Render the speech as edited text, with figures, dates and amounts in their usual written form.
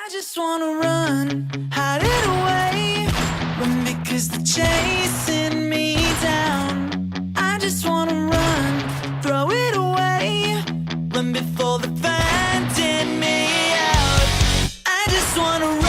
I just wanna run, hide it away, run because they're chasing me down. I just wanna run, throw it away, run before they're finding me out. I just wanna run.